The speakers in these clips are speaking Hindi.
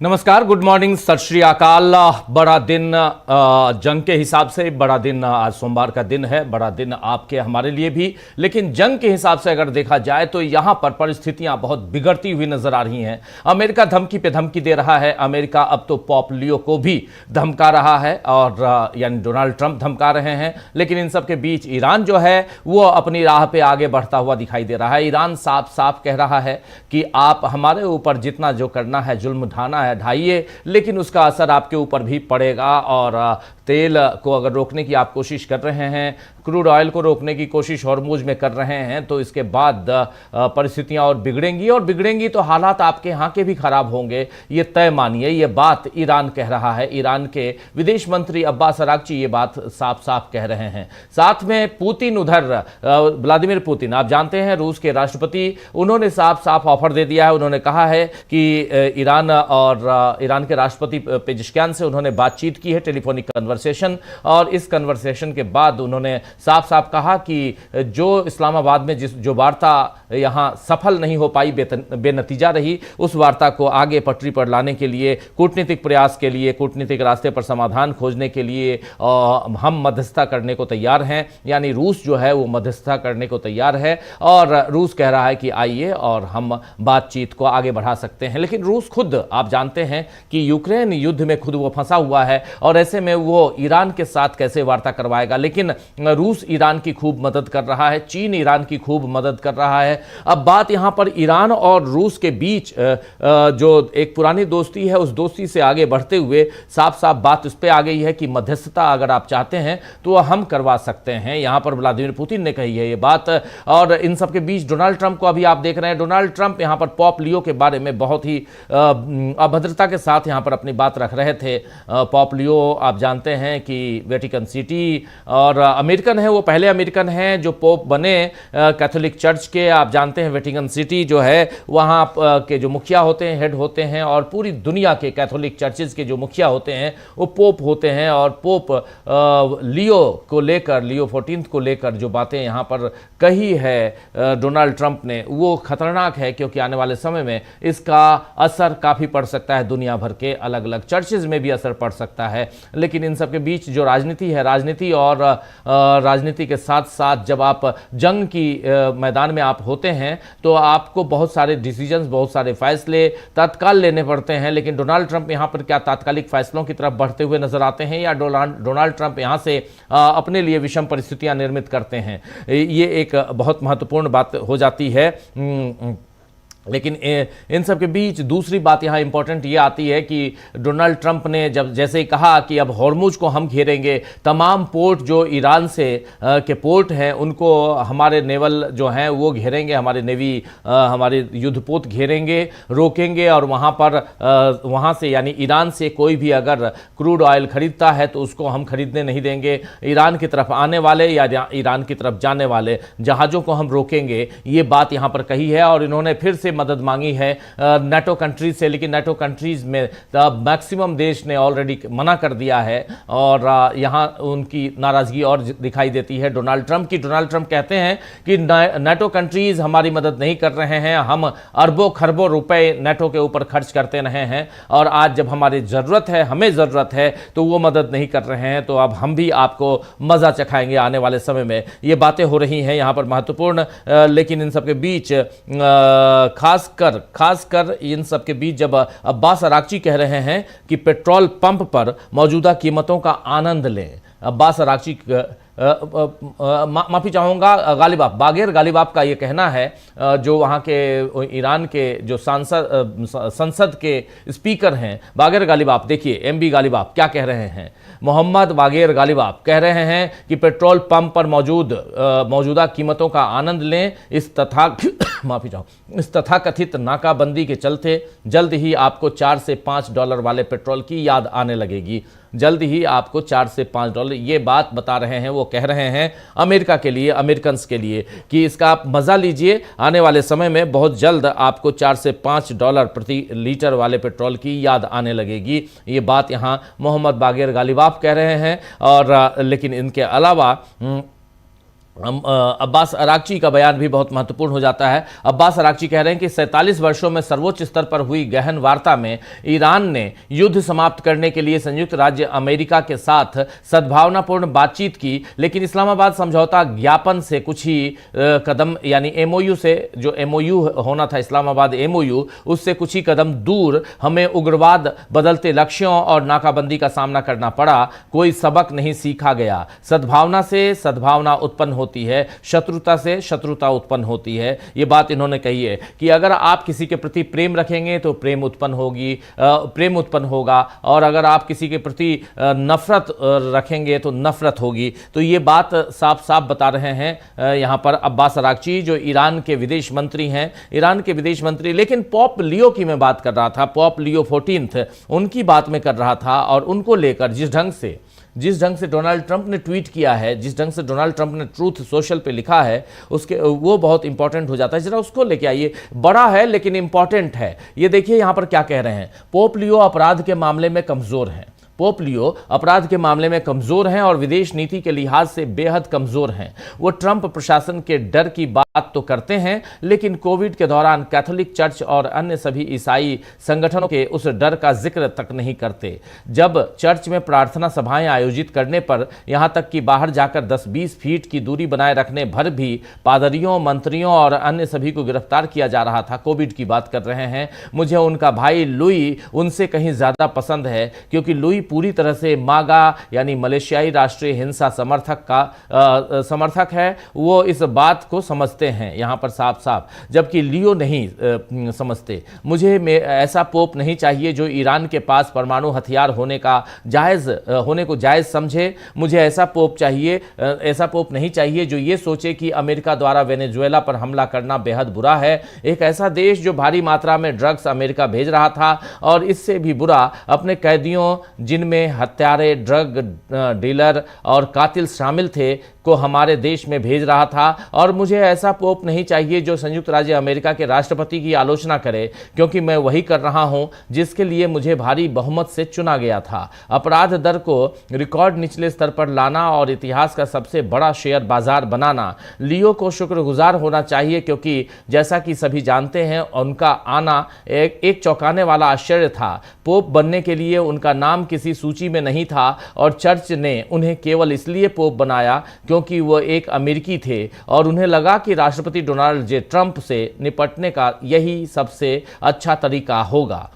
नमस्कार, गुड मॉर्निंग, सत श्री अकाल। बड़ा दिन जंग के हिसाब से बड़ा दिन, आज सोमवार का दिन है, बड़ा दिन आपके हमारे लिए भी। लेकिन जंग के हिसाब से अगर देखा जाए तो यहां पर परिस्थितियां बहुत बिगड़ती हुई नजर आ रही हैं। अमेरिका धमकी पे धमकी दे रहा है। अमेरिका अब तो पॉप लियो को भी धमका रहा है और यानी डोनाल्ड ट्रंप धमका रहे हैं। लेकिन इन सब के बीच ईरान जो है वो अपनी राह पे आगे बढ़ता हुआ दिखाई दे रहा है। ईरान साफ साफ कह रहा है कि आप हमारे ऊपर जितना जो करना है, जुल्म ढाना है ढाइए, लेकिन उसका असर आपके ऊपर भी पड़ेगा। और तेल को अगर रोकने की आप कोशिश कर रहे हैं, क्रूड ऑयल को रोकने की कोशिश हॉर्मुज में कर रहे हैं, तो इसके बाद परिस्थितियां और बिगड़ेंगी तो हालात आपके यहाँ के भी खराब होंगे, ये तय मानिए। ये बात ईरान कह रहा है। ईरान के विदेश मंत्री अब्बास अरागची ये बात साफ साफ कह रहे हैं। साथ में पुतिन, उधर व्लादिमीर पुतिन, आप जानते हैं रूस के राष्ट्रपति, उन्होंने साफ साफ ऑफर दे दिया है। उन्होंने कहा है कि ईरान और ईरान के राष्ट्रपति पेजेश्कियान से उन्होंने बातचीत की है, टेलीफोनिक कन्वर्सेशन, और इस कन्वर्सेशन के बाद उन्होंने साफ साफ कहा कि जो इस्लामाबाद में जो वार्ता यहां सफल नहीं हो पाई, बेनतीजा रही, उस वार्ता को आगे पटरी पर लाने के लिए, कूटनीतिक प्रयास के लिए, कूटनीतिक रास्ते पर समाधान खोजने के लिए हम मध्यस्थता करने को तैयार हैं। यानी रूस जो है वो मध्यस्थता करने को तैयार है और रूस कह रहा है कि आइए और हम बातचीत को आगे बढ़ा सकते हैं। लेकिन रूस खुद, आप जानते हैं कि यूक्रेन युद्ध में खुद वो फंसा हुआ है और ऐसे में वो ईरान के साथ कैसे वार्ता करवाएगा। लेकिन रूस ईरान की खूब मदद कर रहा है, चीन ईरान की खूब मदद कर रहा है। अब बात यहां पर ईरान और रूस के बीच जो एक पुरानी दोस्ती है, उस दोस्ती से आगे बढ़ते हुए साफ साफ बात उस पर आ गई है कि मध्यस्थता अगर आप चाहते हैं तो हम करवा सकते हैं। यहां पर व्लादिमीर पुतिन ने कही है ये बात। और इन सबके बीच डोनाल्ड ट्रंप को अभी आप देख रहे हैं, डोनाल्ड ट्रंप यहां पर पॉप लियो के बारे में बहुत ही अभद्रता के साथ यहां पर अपनी बात रख रहे थे। पॉप लियो, आप जानते हैं कि वेटिकन सिटी और अमेरिकन है, वो पहले अमेरिकन हैं जो पोप बने कैथोलिक चर्च के। आप जानते हैं वेटिकन सिटी जो है वहाँ के जो मुखिया होते हैं, हेड होते हैं, और पूरी दुनिया के कैथोलिक चर्चेज के जो मुखिया होते हैं वो पोप होते हैं। और पोप लियो को लेकर, लियो 14 को लेकर जो बातें यहाँ पर कही है डोनाल्ड ट्रंप ने, वो खतरनाक है, क्योंकि आने वाले समय में इसका असर काफ़ी पड़ सकता है। दुनिया भर के अलग अलग चर्चेज में भी असर पड़ सकता है। लेकिन इन सब के बीच जो राजनीति है, राजनीति और राजनीति के साथ साथ जब आप जंग की मैदान में आप होते हैं तो आपको बहुत सारे डिसीजंस, बहुत सारे फैसले तत्काल लेने पड़ते हैं। लेकिन डोनाल्ड ट्रंप यहाँ पर क्या तात्कालिक फैसलों की तरफ बढ़ते हुए नजर आते हैं, या डोनाल्ड ट्रंप यहाँ से अपने लिए विषम परिस्थितियां निर्मित करते हैं, ये एक बहुत महत्वपूर्ण बात हो जाती है। लेकिन इन सब के बीच दूसरी बात यहाँ इंपॉर्टेंट ये आती है कि डोनाल्ड ट्रंप ने जब जैसे ही कहा कि अब हॉर्मुज को हम घेरेंगे, तमाम पोर्ट जो ईरान से के पोर्ट हैं उनको हमारे नेवल जो हैं वो घेरेंगे, हमारे नेवी, हमारे युद्धपोत घेरेंगे, रोकेंगे, और वहाँ पर वहाँ से यानी ईरान से कोई भी अगर क्रूड ऑयल खरीदता है तो उसको हम खरीदने नहीं देंगे। ईरान की तरफ आने वाले या ईरान की तरफ जाने वाले जहाज़ों को हम रोकेंगे, ये बात यहाँ पर कही है। और इन्होंने फिर से मदद मांगी है नाटो कंट्रीज से, लेकिन नाटो कंट्रीज में मैक्सिमम देश ने ऑलरेडी मना कर दिया है और यहां उनकी नाराजगी और दिखाई देती है डोनाल्ड ट्रंप की। डोनाल्ड ट्रंप कहते हैं कि नाटो कंट्रीज हमारी मदद नहीं कर रहे हैं, हम अरबों खरबों रुपए नाटो के ऊपर खर्च करते रहे हैं, और आज जब हमारी जरूरत है, हमें जरूरत है, तो वो मदद नहीं कर रहे हैं, तो अब हम भी आपको मजा चखाएंगे आने वाले समय में। ये बातें हो रही हैं यहां पर महत्वपूर्ण। लेकिन इन सबके बीच खासकर इन सब के बीच जब अब्बास अरागची कह रहे हैं कि पेट्रोल पंप पर मौजूदा कीमतों का आनंद लें, अब्बास अरागची माफी चाहूँगा, गालिबाफ, बागेर गालिबाफ का ये कहना है, जो वहाँ के ईरान के जो संसद के स्पीकर हैं, बागेर गालिबाफ, देखिए एमबी गालिबाफ क्या कह रहे हैं। मोहम्मद बागेर गालिबाफ कह रहे हैं कि पेट्रोल पंप पर मौजूदा कीमतों का आनंद लें। इस तथाकथित नाकाबंदी के चलते जल्द ही आपको $4 से $5 वाले पेट्रोल की याद आने लगेगी। जल्द ही आपको $4 से $5, ये बात बता रहे हैं, वो कह रहे हैं अमेरिका के लिए, अमेरिकन्स के लिए, कि इसका आप मज़ा लीजिए। आने वाले समय में बहुत जल्द आपको $4 से $5 प्रति लीटर वाले पेट्रोल की याद आने लगेगी। ये बात यहाँ मोहम्मद बागेर गालिबाफ कह रहे हैं। और लेकिन इनके अलावा अब्बास अरागची का बयान भी बहुत महत्वपूर्ण हो जाता है। अब्बास अरागची कह रहे हैं कि 47 वर्षों में सर्वोच्च स्तर पर हुई गहन वार्ता में ईरान ने युद्ध समाप्त करने के लिए संयुक्त राज्य अमेरिका के साथ सद्भावनापूर्ण बातचीत की, लेकिन इस्लामाबाद समझौता ज्ञापन से कुछ ही कदम, यानी एमओयू से, जो एमओयू होना था इस्लामाबाद एमओयू, उससे कुछ ही कदम दूर हमें उग्रवाद, बदलते लक्ष्यों और नाकाबंदी का सामना करना पड़ा। कोई सबक नहीं सीखा गया। सद्भावना से सद्भावना उत्पन्न होती है, शत्रुता से शत्रुता उत्पन्न होती है। ये बात इन्होंने कही है कि अगर आप किसी के प्रति प्रेम रखेंगे तो प्रेम उत्पन्न होगी, प्रेम उत्पन्न होगा, और अगर आप किसी के प्रति नफरत रखेंगे तो नफरत होगी। तो ये बात साफ साफ बता रहे हैं यहाँ पर अब्बास अरागची, जो ईरान के विदेश मंत्री हैं, ईरान के विदेश मंत्री। लेकिन पोप लियो की मैं बात कर रहा था, पोप लियो 14, उनकी बात मैं कर रहा था, और उनको लेकर जिस ढंग से डोनाल्ड ट्रंप ने ट्वीट किया है, जिस ढंग से डोनाल्ड ट्रंप ने ट्रूथ सोशल पे लिखा है, उसके वो बहुत इंपॉर्टेंट हो जाता है। जरा उसको लेके आइए, बड़ा है लेकिन इंपॉर्टेंट है। ये देखिए यहाँ पर क्या कह रहे हैं। पोप लियो अपराध के मामले में कमजोर हैं। पोप लियो अपराध के मामले में कमजोर हैं और विदेश नीति के लिहाज से बेहद कमजोर हैं। वो ट्रंप प्रशासन के डर की बात तो करते हैं, लेकिन कोविड के दौरान कैथोलिक चर्च और अन्य सभी ईसाई संगठनों के उस डर का जिक्र तक नहीं करते। जब चर्च में प्रार्थना सभाएं आयोजित करने पर यहां तक कि बाहर जाकर 10-20 फीट की दूरी बनाए रखने भर भी पादरियों, मंत्रियों और अन्य सभी को गिरफ्तार किया जा रहा था। कोविड की बात कर रहे हैं। मुझे उनका भाई लुई उनसे कहीं ज्यादा पसंद है, क्योंकि लुई पूरी तरह से मागा यानी मलेशियाई राष्ट्रीय हिंसा समर्थक है। वो इस बात को समझते हैं यहाँ पर साफ साफ, जबकि लियो नहीं समझते। मुझे ऐसा पोप नहीं चाहिए जो ईरान के पास परमाणु हथियार होने को जायज समझे। मुझे ऐसा पोप नहीं चाहिए जो ये सोचे कि अमेरिका द्वारा वेनेजुएला पर हमला करना बेहद बुरा है। एक ऐसा देश जो भारी मात्रा में ड्रग्स अमेरिका भेज रहा था, और इससे भी बुरा अपने कैदियों, जिनमें हत्यारे, ड्रग डीलर और कातिल शामिल थे, को हमारे देश में भेज रहा था। और मुझे ऐसा पोप नहीं चाहिए जो संयुक्त राज्य अमेरिका के राष्ट्रपति की आलोचना करे, क्योंकि मैं वही कर रहा हूं जिसके लिए मुझे भारी बहुमत से चुना गया था। अपराध दर को रिकॉर्ड निचले स्तर पर लाना और इतिहास का सबसे बड़ा शेयर बाजार बनाना। लियो को शुक्रगुजार होना चाहिए, क्योंकि जैसा कि सभी जानते हैं उनका आना एक चौंकाने वाला आश्चर्य था। पोप बनने के लिए उनका नाम किसी सूची में नहीं था, और चर्च ने उन्हें केवल इसलिए पोप बनाया क्योंकि वो एक अमेरिकी थे, और उन्हें लगा कि राष्ट्रपति डोनाल्ड जे ट्रंप से निपटने का यही सबसे अच्छा तरीका होगा।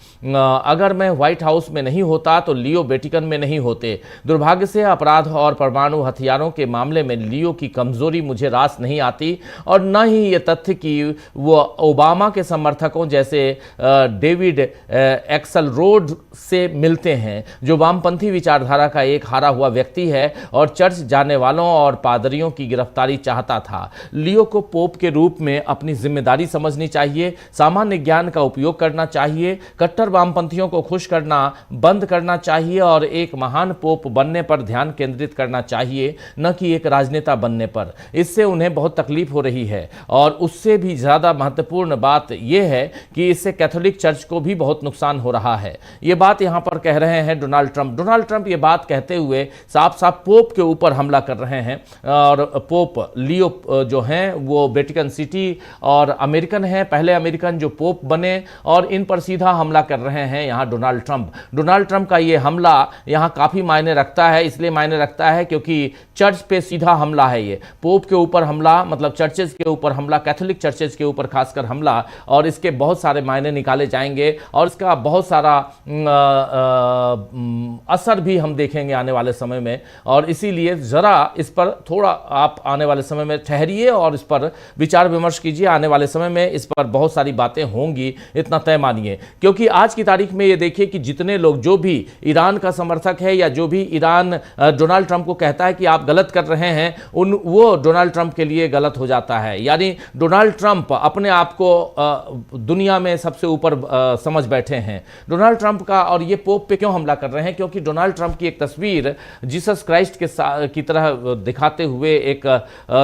अगर मैं व्हाइट हाउस में नहीं होता तो लियो वेटिकन में नहीं होते। दुर्भाग्य से अपराध और परमाणु हथियारों के मामले में लियो की कमजोरी मुझे रास नहीं आती, और न ही ये तथ्य कि वो ओबामा के समर्थकों जैसे डेविड एक्सलरोड से मिलते हैं, जो वामपंथी विचारधारा का एक हारा हुआ व्यक्ति है और चर्च जाने वालों और पादरियों की गिरफ्तारी चाहता था। लियो को पोप के रूप में अपनी जिम्मेदारी समझनी चाहिए, सामान्य ज्ञान का उपयोग करना चाहिए, कट्टर वामपंथियों को खुश करना बंद करना चाहिए, और एक महान पोप बनने पर ध्यान केंद्रित करना चाहिए, न कि एक राजनेता बनने पर। इससे उन्हें बहुत तकलीफ हो रही है, और उससे भी ज्यादा महत्वपूर्ण बात यह है कि इससे कैथोलिक चर्च को भी बहुत नुकसान हो रहा है। यह बात यहां पर कह रहे हैं डोनाल्ड ट्रंप यह बात कहते हुए साफ साफ पोप के ऊपर हमला कर रहे हैं। और पोप लियो जो हैं वो वेटिकन सिटी और अमेरिकन हैं, पहले अमेरिकन जो पोप बने, और इन पर सीधा हमला कर रहे हैं यहाँ डोनाल्ड ट्रंप का ये हमला यहाँ काफी मायने रखता है। इसलिए मायने रखता है क्योंकि चर्च पे सीधा हमला है। ये पोप के ऊपर हमला मतलब चर्चेज के ऊपर हमला, कैथोलिक चर्चेज के ऊपर खासकर हमला, और इसके बहुत सारे मायने निकाले जाएंगे, और इसका बहुत सारा असर भी हम देखेंगे आने वाले समय में। और इसीलिए जरा इस पर थोड़ा आप आने वाले समय में ठहरिए और इस पर विचार विमर्श कीजिए। आने वाले समय में इस पर बहुत सारी बातें होंगी, इतना तय मानिए। क्योंकि आज की तारीख में ये देखिए कि जितने लोग, जो भी ईरान का समर्थक है या जो भी ईरान डोनाल्ड ट्रंप को कहता है कि आप गलत कर रहे हैं, वो डोनाल्ड ट्रंप के लिए गलत हो जाता है। यानी डोनाल्ड ट्रंप अपने आप को दुनिया में सबसे ऊपर समझ बैठे हैं। डोनाल्ड ट्रंप का और ये पोप पे क्यों हमला कर रहे हैं? क्योंकि डोनाल्ड ट्रंप की एक तस्वीर जीसस क्राइस्ट की तरह दिखाते हुए एक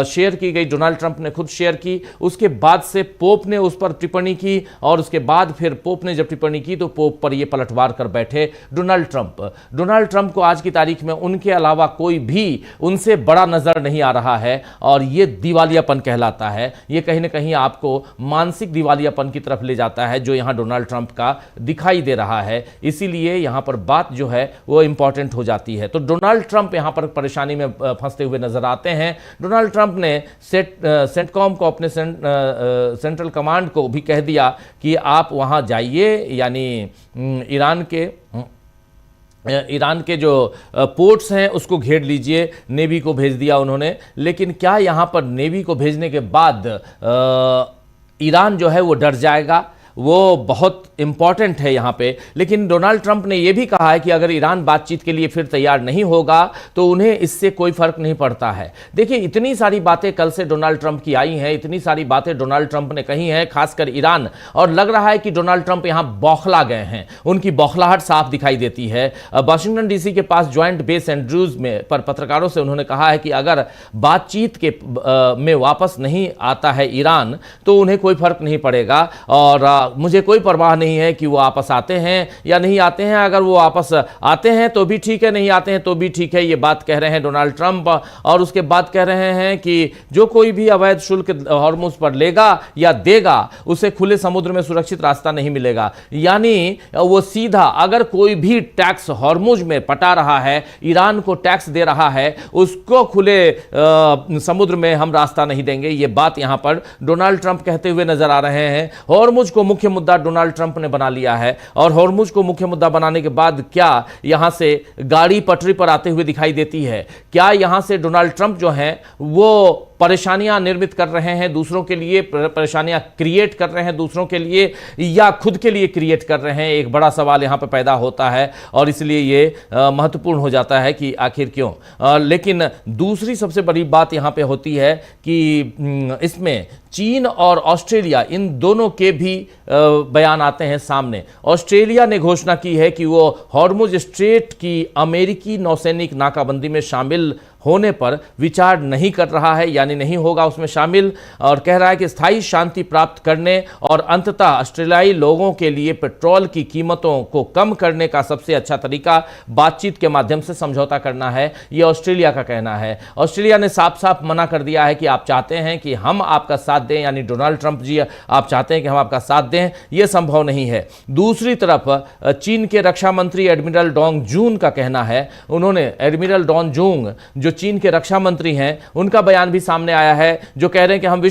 शेयर की गई। डोनाल्ड ट्रंप ने खुद खुद शेयर की, उसके बाद से पोप ने उस पर टिप्पणी की, और उसके बाद फिर पोप ने जब टिप्पणी की तो पोप पर यह पलटवार कर बैठे डोनाल्ड ट्रंप को आज की तारीख में उनके अलावा कोई भी उनसे बड़ा नजर नहीं आ रहा है, और यह दिवालियापन कहलाता है। यह कहीं ना कहीं आपको मानसिक दिवालियापन की तरफ ले जाता है, जो यहां डोनाल्ड ट्रंप का दिखाई दे रहा है। इसीलिए यहां पर बात जो है वो इंपॉर्टेंट हो जाती है। तो डोनाल्ड ट्रंप यहां पर परेशानी में फंसते हुए नजर आते हैं। डोनाल्ड ट्रंप ने सेंटकॉम को, अपने सेंट्रल कमांड को भी कह दिया कि आप वहां जाइए, यानी ईरान के जो पोर्ट्स हैं उसको घेर लीजिए। नेवी को भेज दिया उन्होंने। लेकिन क्या यहां पर नेवी को भेजने के बाद ईरान जो है वो डर जाएगा? वो बहुत इंपॉर्टेंट है यहां पे। लेकिन डोनाल्ड ट्रंप ने यह भी कहा है कि अगर ईरान बातचीत के लिए फिर तैयार नहीं होगा तो उन्हें इससे कोई फर्क नहीं पड़ता है। देखिए, इतनी सारी बातें कल से डोनाल्ड ट्रंप की आई हैं, इतनी सारी बातें डोनाल्ड ट्रंप ने कही हैं, खासकर ईरान, और लग रहा है कि डोनाल्ड ट्रंप यहां बौखला गए हैं। उनकी बौखलाहट साफ दिखाई देती है। वाशिंगटन डीसी के पास ज्वाइंट बेस एंड्रूज में पर पत्रकारों से उन्होंने कहा है कि अगर बातचीत के में वापस नहीं आता है ईरान तो उन्हें कोई फर्क नहीं पड़ेगा, और मुझे कोई परवाह नहीं है कि वो वापस आते हैं या नहीं आते हैं। अगर वो वापस आते हैं तो भी ठीक है, नहीं आते हैं तो भी ठीक है। ये बात कह रहे हैं डोनाल्ड ट्रंप। और उसके बाद कह रहे हैं कि जो कोई भी अवैध शुल्क हॉर्मुज पर लेगा या देगा उसे खुले समुद्र में सुरक्षित रास्ता नहीं मिलेगा। यानी वो सीधा, अगर कोई भी टैक्स हॉर्मुज में पटा रहा है, ईरान को टैक्स दे रहा है, उसको खुले समुद्र में हम रास्ता नहीं देंगे। ये बात यहां पर डोनाल्ड ट्रंप कहते हुए नजर आ रहे हैं। हॉर्मुज को मुख्य मुद्दा डोनाल्ड ट्रंप ने बना लिया है, और हॉर्मुज को मुख्य मुद्दा बनाने के बाद क्या यहां से गाड़ी पटरी पर आते हुए दिखाई देती है? क्या यहां से डोनाल्ड ट्रंप जो हैं वो परेशानियां निर्मित कर रहे हैं दूसरों के लिए, परेशानियां क्रिएट कर रहे हैं दूसरों के लिए, या खुद के लिए क्रिएट कर रहे हैं? एक बड़ा सवाल यहां पर पैदा होता है, और इसलिए ये महत्वपूर्ण हो जाता है कि आखिर क्यों। लेकिन दूसरी सबसे बड़ी बात यहां पे होती है कि इसमें चीन और ऑस्ट्रेलिया, इन दोनों के भी बयान आते हैं सामने। ऑस्ट्रेलिया ने घोषणा की है कि वो हॉर्मुज स्ट्रेट की अमेरिकी नौसैनिक नाकाबंदी में शामिल होने पर विचार नहीं कर रहा है, यानी नहीं होगा उसमें शामिल, और कह रहा है कि स्थायी शांति प्राप्त करने और अंततः ऑस्ट्रेलियाई लोगों के लिए पेट्रोल की कीमतों को कम करने का सबसे अच्छा तरीका बातचीत के माध्यम से समझौता करना है। यह ऑस्ट्रेलिया का कहना है। ऑस्ट्रेलिया ने साफ साफ मना कर दिया है कि आप चाहते हैं कि हम आपका साथ दें, यानी डोनाल्ड ट्रंप जी आप चाहते हैं कि हम आपका साथ दें, यह संभव नहीं है। दूसरी तरफ चीन के रक्षा मंत्री एडमिरल डोंग जून का कहना है, उन्होंने, एडमिरल डोंग जून जो चीन के रक्षा मंत्री हैं, उनका बयान भी सामने आया है, जो कह रहे हैं कि हम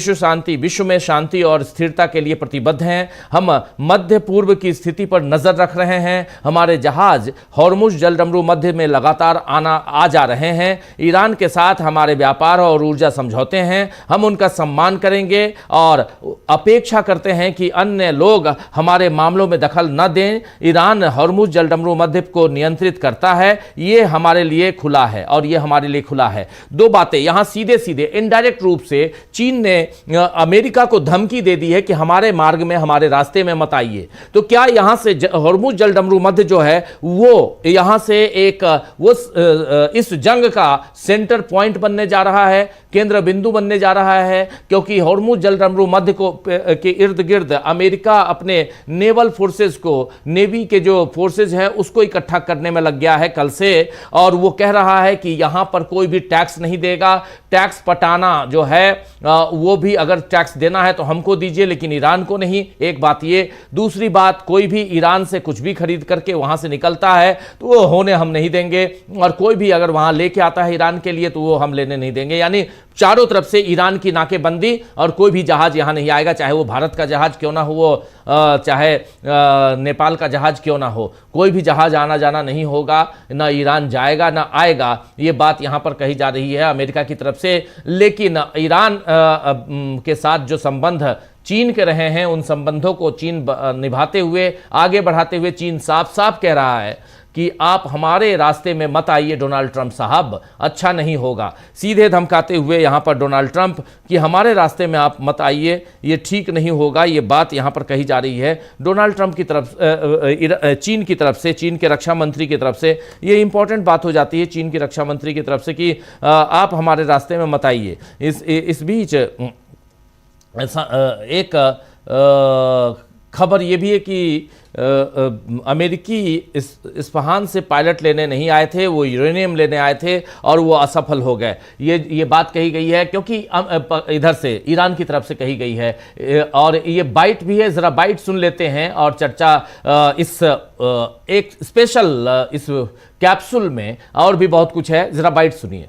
विश्व में शांति और स्थिरता के लिए प्रतिबद्ध हैं। हम मध्य पूर्व की स्थिति पर नजर रख रहे हैं। हमारे जहाज हॉर्मुज जलडमरू मध्य में लगातार आ जा रहे हैं। ईरान के साथ हमारे व्यापार और ऊर्जा समझौते हैं, हम उनका सम्मान करेंगे और अपेक्षा करते हैं कि अन्य लोग हमारे मामलों में दखल न दें। ईरान हॉर्मुज जलडमरू मध्य को नियंत्रित करता है, यह हमारे लिए खुला है, और यह हमारे लिए खुला है। दो बातें यहां सीधे सीधे इनडायरेक्ट रूप से चीन ने अमेरिका को धमकी दे दी है कि हमारे मार्ग में, हमारे रास्ते में मत आइए। तो क्या यहां से हॉर्मुज जलडमरू मध्य जो है वो यहां से एक वो इस जंग का सेंटर पॉइंट बनने जा रहा है, केंद्र बिंदु बनने जा रहा है? क्योंकि हॉर्मुज जलडमरू मध्य को के इर्द गिर्द अमेरिका अपने नेवल फोर्सेस को, नेवी के जो फोर्सेस हैं उसको इकट्ठा करने में लग गया है कल से, और वो कह रहा है कि यहां पर कोई भी टैक्स नहीं देगा। टैक्स पटाना जो है वो भी, अगर टैक्स देना है तो हमको दीजिए, लेकिन ईरान को नहीं। एक बात ये। दूसरी बात, कोई भी ईरान से कुछ भी खरीद करके वहां से निकलता है तो वो होने हम नहीं देंगे, और कोई भी अगर वहां लेके आता है ईरान के लिए तो वो हम लेने नहीं देंगे। यानी चारों तरफ से ईरान की नाकेबंदी, और कोई भी जहाज यहां नहीं आएगा, चाहे वो भारत का जहाज क्यों ना हो, वो चाहे नेपाल का जहाज क्यों ना हो, कोई भी जहाज आना जाना नहीं होगा, ना ईरान जाएगा ना आएगा। ये बात यहां पर कही जा रही है अमेरिका की तरफ से। लेकिन ईरान के साथ जो संबंध चीन के रहे हैं, उन संबंधों को चीन निभाते हुए, आगे बढ़ाते हुए चीन साफ साफ कह रहा है कि आप हमारे रास्ते में मत आइए डोनाल्ड ट्रंप साहब, अच्छा नहीं होगा। सीधे धमकाते हुए यहां पर डोनाल्ड ट्रंप कि हमारे रास्ते में आप मत आइए, ये ठीक नहीं होगा। ये बात यहां पर कही जा रही है डोनाल्ड ट्रंप की तरफ, चीन की तरफ से, चीन के रक्षा मंत्री की तरफ से। ये इंपॉर्टेंट बात हो जाती है चीन के रक्षा मंत्री की तरफ से कि आप हमारे रास्ते में मत आइए। इस बीच एक खबर ये भी है कि अमेरिकी इस्फहान से पायलट लेने नहीं आए थे, वो यूरेनियम लेने आए थे और वो असफल हो गए। ये बात कही गई है, क्योंकि इधर से ईरान की तरफ से कही गई है। और ये बाइट भी है, ज़रा बाइट सुन लेते हैं और चर्चा इस एक स्पेशल इस कैप्सूल में और भी बहुत कुछ है, ज़रा बाइट सुनिए।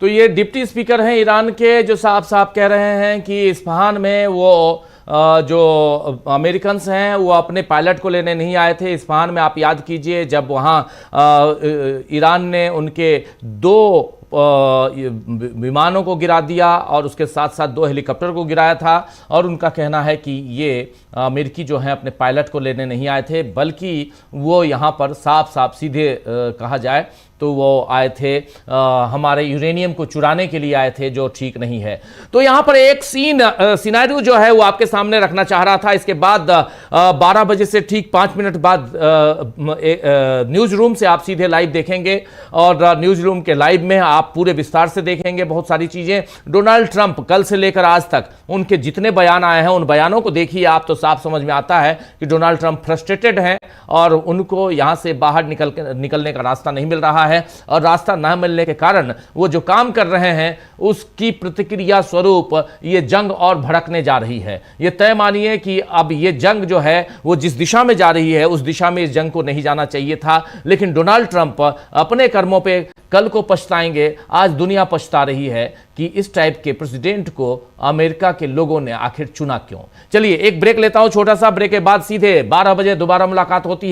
तो ये डिप्टी स्पीकर हैं ईरान के, जो साफ साफ कह रहे हैं कि इस्फहान में वो जो अमेरिकन्स हैं वो अपने पायलट को लेने नहीं आए थे। इस्फहान में आप याद कीजिए जब वहाँ ईरान ने उनके 2 विमानों को गिरा दिया और उसके साथ साथ 2 हेलीकॉप्टर को गिराया था। और उनका कहना है कि ये अमेरिकी जो हैं अपने पायलट को लेने नहीं आए थे, बल्कि वो यहाँ पर साफ साफ सीधे कहा जाए तो वो आए थे हमारे यूरेनियम को चुराने के लिए आए थे, जो ठीक नहीं है। तो यहाँ पर एक सिनेरियो जो है वो आपके सामने रखना चाह रहा था। इसके बाद 12 बजे से ठीक 5 मिनट बाद न्यूज़ रूम से आप सीधे लाइव देखेंगे और न्यूज़ रूम के लाइव में आप पूरे विस्तार से देखेंगे बहुत सारी चीज़ें। डोनाल्ड ट्रंप कल से लेकर आज तक उनके जितने बयान आए हैं उन बयानों को देखिए आप, तो साफ समझ में आता है कि डोनाल्ड ट्रंप फ्रस्ट्रेटेड हैं और उनको यहाँ से बाहर निकलने का रास्ता नहीं मिल रहा है। और रास्ता न मिलने के कारण वो जो काम कर रहे हैं उसकी प्रतिक्रिया स्वरूप ये जंग और भड़कने जा रही है। ये तय मानिए कि अब ये जंग जो है वो जिस दिशा में जा रही है उस दिशा में इस जंग को नहीं जाना चाहिए था। लेकिन डोनाल्ड ट्रंप अपने कर्मों पे कल को पछताएंगे। आज दुनिया पछता रही है कि इस टाइप के प्रेसिडेंट को अमेरिका के लोगों ने आखिर चुना क्यों। चलिए एक ब्रेक लेता हूं, छोटा सा ब्रेक के बाद सीधे 12 बजे दोबारा मुलाकात होती है।